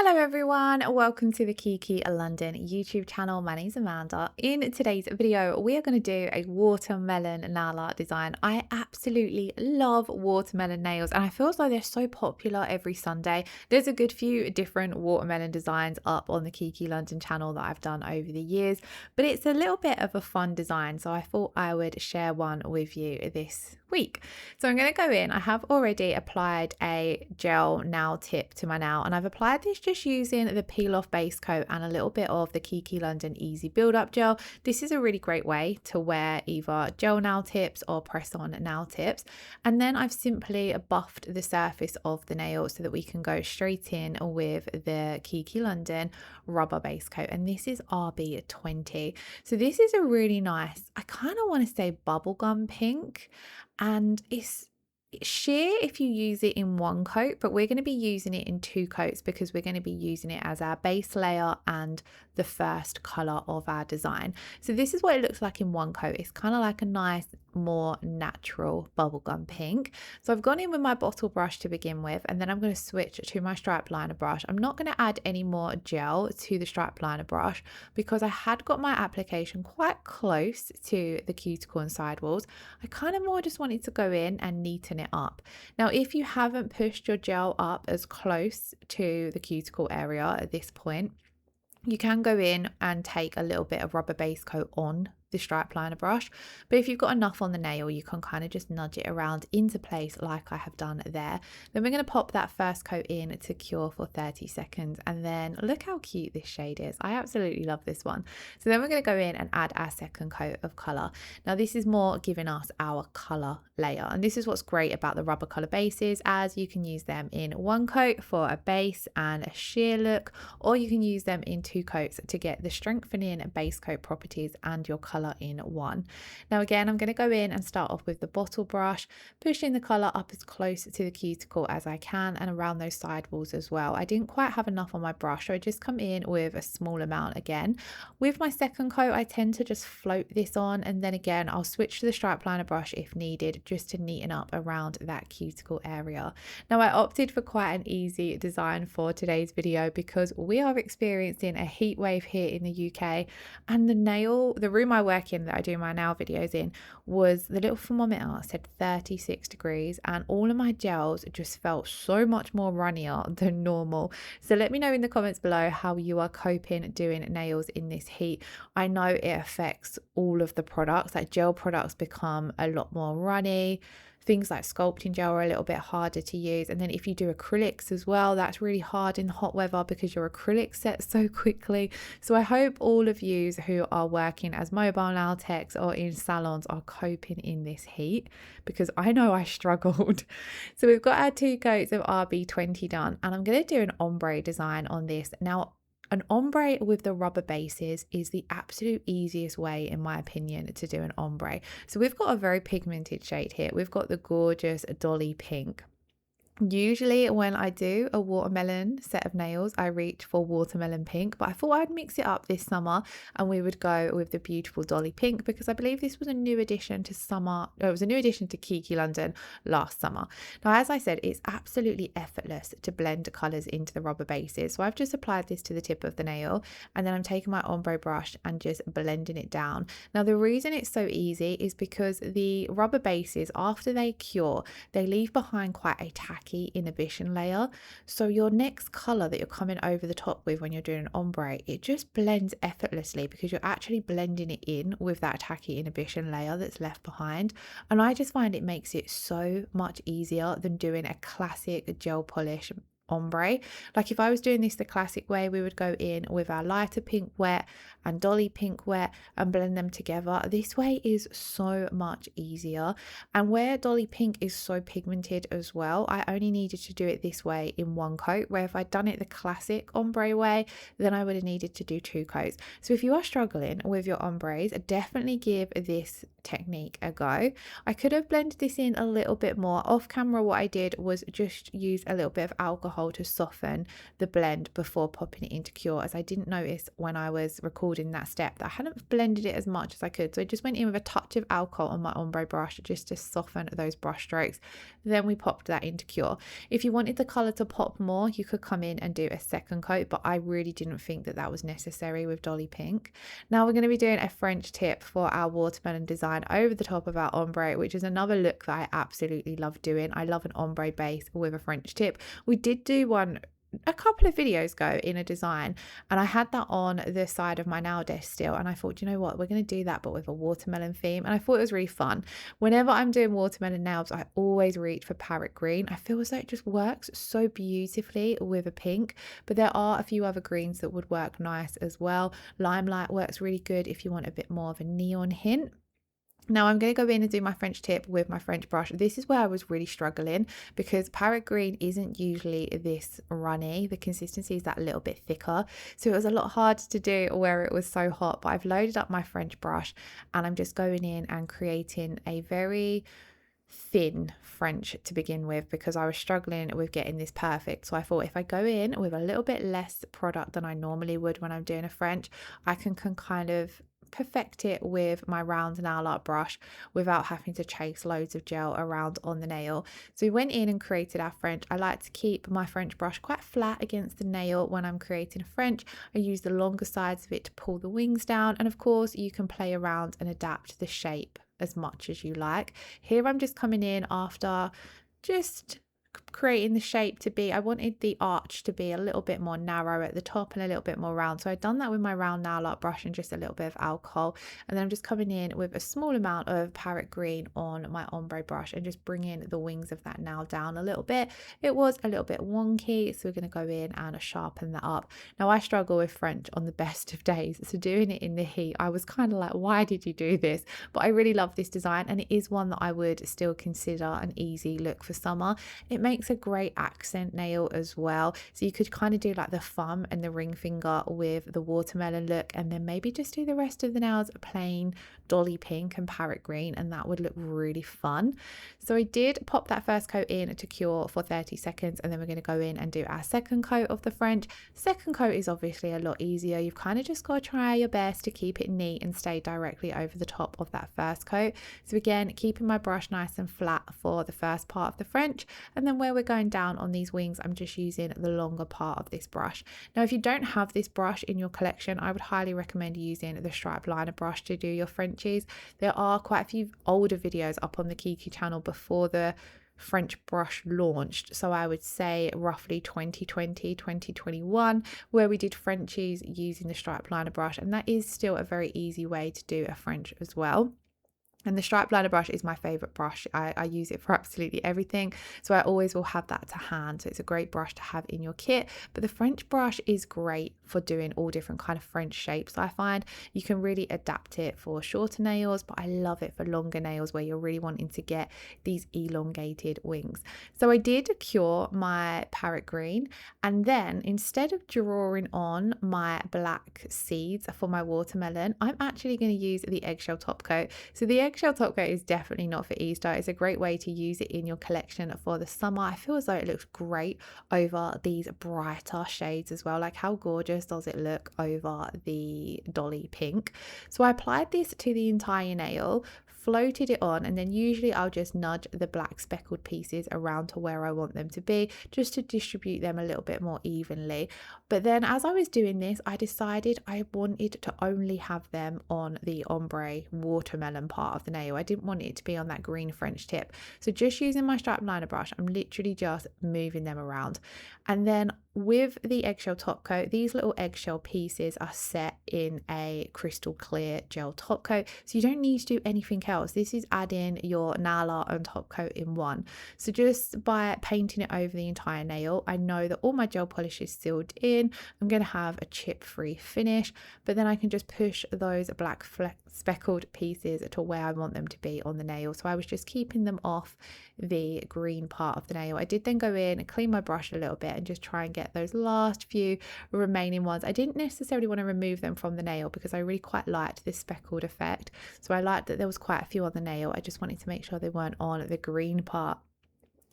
Hello everyone, welcome to the Kiki London YouTube channel. My name's Amanda. In today's video, we are going to do a watermelon nail art design. I absolutely love watermelon nails and I feel as though they're so popular every Sunday. There's a good few different watermelon designs up on the Kiki London channel that I've done over the years, but it's a little bit of a fun design, so I thought I would share one with you this week. So I'm going to go in. I have already applied a gel nail tip to my nail, and I've applied this just using the peel off base coat and a little bit of the Kiki London Easy Build Up gel. This is a really great way to wear either gel nail tips or press on nail tips. And then I've simply buffed the surface of the nail so that we can go straight in with the Kiki London rubber base coat. And this is RB20. So this is a really nice, I kind of want to say bubblegum pink, and it's sheer if you use it in one coat, but we're going to be using it in two coats because we're going to be using it as our base layer and the first color of our design. So this is what it looks like in one coat. It's kind of like a nice, more natural bubblegum pink. So I've gone in with my bottle brush to begin with, and then I'm going to switch to my stripe liner brush. I'm not going to add any more gel to the stripe liner brush because I had got my application quite close to the cuticle and sidewalls. I kind of more just wanted to go in and neaten it up. Now, if you haven't pushed your gel up as close to the cuticle area at this point, you can go in and take a little bit of rubber base coat on the stripe liner brush, but if you've got enough on the nail, you can kind of just nudge it around into place like I have done there. Then we're going to pop that first coat in to cure for 30 seconds, and then look how cute this shade is. I absolutely love this one. So then we're going to go in and add our second coat of color. Now this is more giving us our color layer, and this is what's great about the rubber color bases, as you can use them in one coat for a base and a sheer look, or you can use them in two coats to get the strengthening base coat properties and your color in one. Now again, I'm going to go in and start off with the bottle brush, pushing the color up as close to the cuticle as I can and around those sidewalls as well. I didn't quite have enough on my brush, so I just come in with a small amount again. With my second coat, I tend to just float this on, and then again I'll switch to the stripe liner brush if needed, just to neaten up around that cuticle area. Now I opted for quite an easy design for today's video because we are experiencing a heat wave here in the UK, and the room I work in that I do my nail videos in, was the little thermometer said 36 degrees, and all of my gels just felt so much more runnier than normal. So let me know in the comments below how you are coping doing nails in this heat. I know it affects all of the products, like gel products become a lot more runny. Things like sculpting gel are a little bit harder to use, and then if you do acrylics as well, that's really hard in hot weather because your acrylics set so quickly. So I hope all of you who are working as mobile nail techs or in salons are coping in this heat, because I know I struggled. So we've got our two coats of RB20 done, and I'm going to do an ombre design on this. Now, an ombre with the rubber bases is the absolute easiest way, in my opinion, to do an ombre. So we've got a very pigmented shade here. We've got the gorgeous Dolly Pink. Usually when I do a watermelon set of nails, I reach for watermelon pink, but I thought I'd mix it up this summer and we would go with the beautiful Dolly Pink, because I believe this was a new addition to summer. It was a new addition to Kiki London last summer. Now, as I said, it's absolutely effortless to blend colors into the rubber bases. So I've just applied this to the tip of the nail, and then I'm taking my ombre brush and just blending it down. Now, the reason it's so easy is because the rubber bases, after they cure, they leave behind quite a tacky inhibition layer. So your next color that you're coming over the top with when you're doing an ombre, it just blends effortlessly because you're actually blending it in with that tacky inhibition layer that's left behind. And I just find it makes it so much easier than doing a classic gel polish ombre. Like if I was doing this the classic way, we would go in with our lighter pink wet and Dolly Pink wet and blend them together. This way is so much easier, and where Dolly Pink is so pigmented as well, I only needed to do it this way in one coat, where if I'd done it the classic ombre way, then I would have needed to do two coats. So if you are struggling with your ombres, definitely give this technique a go. I could have blended this in a little bit more off camera. What I did was just use a little bit of alcohol alcohol to soften the blend before popping it into cure, as I didn't notice when I was recording that step that I hadn't blended it as much as I could. So I just went in with a touch of alcohol on my ombre brush just to soften those brush strokes. Then we popped that into cure. If you wanted the color to pop more, you could come in and do a second coat, but I really didn't think that that was necessary with Dolly Pink. Now we're going to be doing a French tip for our watermelon design over the top of our ombre, which is another look that I absolutely love doing. I love an ombre base with a French tip. We did do one a couple of videos ago in a design, and I had that on the side of my nail desk still, and I thought, you know what, we're going to do that but with a watermelon theme, and I thought it was really fun. Whenever I'm doing watermelon nails, I always reach for parrot green. I feel as though it just works so beautifully with a pink, but there are a few other greens that would work nice as well. Limelight works really good if you want a bit more of a neon hint. Now I'm going to go in and do my French tip with my French brush. This is where I was really struggling because parrot green isn't usually this runny. The consistency is that little bit thicker. So it was a lot harder to do where it was so hot, but I've loaded up my French brush and I'm just going in and creating a very thin French to begin with because I was struggling with getting this perfect. So I thought if I go in with a little bit less product than I normally would when I'm doing a French, I can kind of perfect it with my round nail art brush without having to chase loads of gel around on the nail. So we went in and created our French. I like to keep my French brush quite flat against the nail when I'm creating a French. I use the longer sides of it to pull the wings down, and of course you can play around and adapt the shape as much as you like. Here I'm just coming in after just creating the shape to be, I wanted the arch to be a little bit more narrow at the top and a little bit more round. So I've done that with my round nail art brush and just a little bit of alcohol. And then I'm just coming in with a small amount of parrot green on my ombre brush and just bringing the wings of that nail down a little bit. It was a little bit wonky, so we're going to go in and sharpen that up. Now I struggle with French on the best of days, so doing it in the heat, I was kind of like, why did you do this? But I really love this design, and it is one that I would still consider an easy look for summer. It makes a great accent nail as well, so you could kind of do like the thumb and the ring finger with the watermelon look, and then maybe just do the rest of the nails plain Dolly Pink and parrot green, and that would look really fun. So I did pop that first coat in to cure for 30 seconds, and then we're going to go in and do our second coat of the French. Second coat is obviously a lot easier. You've kind of just got to try your best to keep it neat and stay directly over the top of that first coat. So again, keeping my brush nice and flat for the first part of the French, and then where we're going down on these wings, I'm just using the longer part of this brush. Now if you don't have this brush in your collection, I would highly recommend using the stripe liner brush to do your Frenchies. There are quite a few older videos up on the Kiki channel before the French brush launched, so I would say roughly 2020 2021, where we did Frenchies using the stripe liner brush, and that is still a very easy way to do a French as well. And the stripe liner brush is my favorite brush. I use it for absolutely everything, so I always will have that to hand. So it's a great brush to have in your kit. But the French brush is great for doing all different kind of French shapes. I find you can really adapt it for shorter nails, but I love it for longer nails where you're really wanting to get these elongated wings. So I did cure my parrot green, and then instead of drawing on my black seeds for my watermelon, I'm actually going to use the eggshell top coat. So the eggshell top coat is definitely not for Easter. It's a great way to use it in your collection for the summer. I feel as though it looks great over these brighter shades as well. Like, how gorgeous does it look over the Dolly Pink? So I applied this to the entire nail, floated it on, and then usually I'll just nudge the black speckled pieces around to where I want them to be, just to distribute them a little bit more evenly. But then as I was doing this, I decided I wanted to only have them on the ombre watermelon part of the nail. I didn't want it to be on that green French tip. So just using my stripe liner brush, I'm literally just moving them around. And then with the eggshell top coat, these little eggshell pieces are set in a crystal clear gel top coat, so you don't need to do anything else. This is adding your nail art and top coat in one. So just by painting it over the entire nail, I know that all my gel polish is sealed in. I'm going to have a chip free finish, but then I can just push those black speckled pieces to where I want them to be on the nail. So I was just keeping them off the green part of the nail. I did then go in and clean my brush a little bit and just try and get those last few remaining ones. I didn't necessarily want to remove them from the nail because I really quite liked this speckled effect. So I liked that there was quite a few on the nail. I just wanted to make sure they weren't on the green part.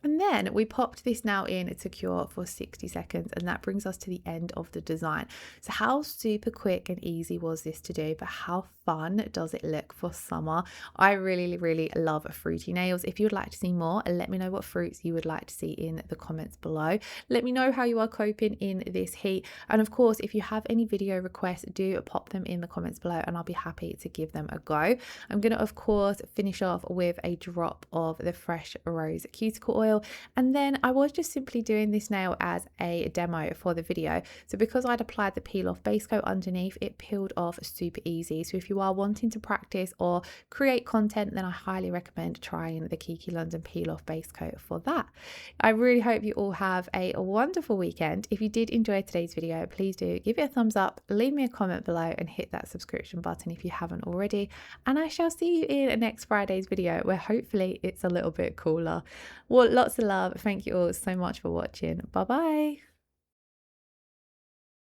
And then we popped this now in to cure for 60 seconds, and that brings us to the end of the design. So how super quick and easy was this to do, but how fun does it look for summer? I really, really love fruity nails. If you would like to see more, let me know what fruits you would like to see in the comments below. Let me know how you are coping in this heat. And of course, if you have any video requests, do pop them in the comments below and I'll be happy to give them a go. I'm going to, of course, finish off with a drop of the Fresh Rose Cuticle Oil. And then I was just simply doing this nail as a demo for the video. So because I'd applied the peel off base coat underneath, it peeled off super easy. So if you are wanting to practice or create content, then I highly recommend trying the Kiki London peel off base coat for that. I really hope you all have a wonderful weekend. If you did enjoy today's video, please do give it a thumbs up, leave me a comment below and hit that subscription button if you haven't already. And I shall see you in next Friday's video where hopefully it's a little bit cooler. Well, lots of love. Thank you all so much for watching. Bye bye.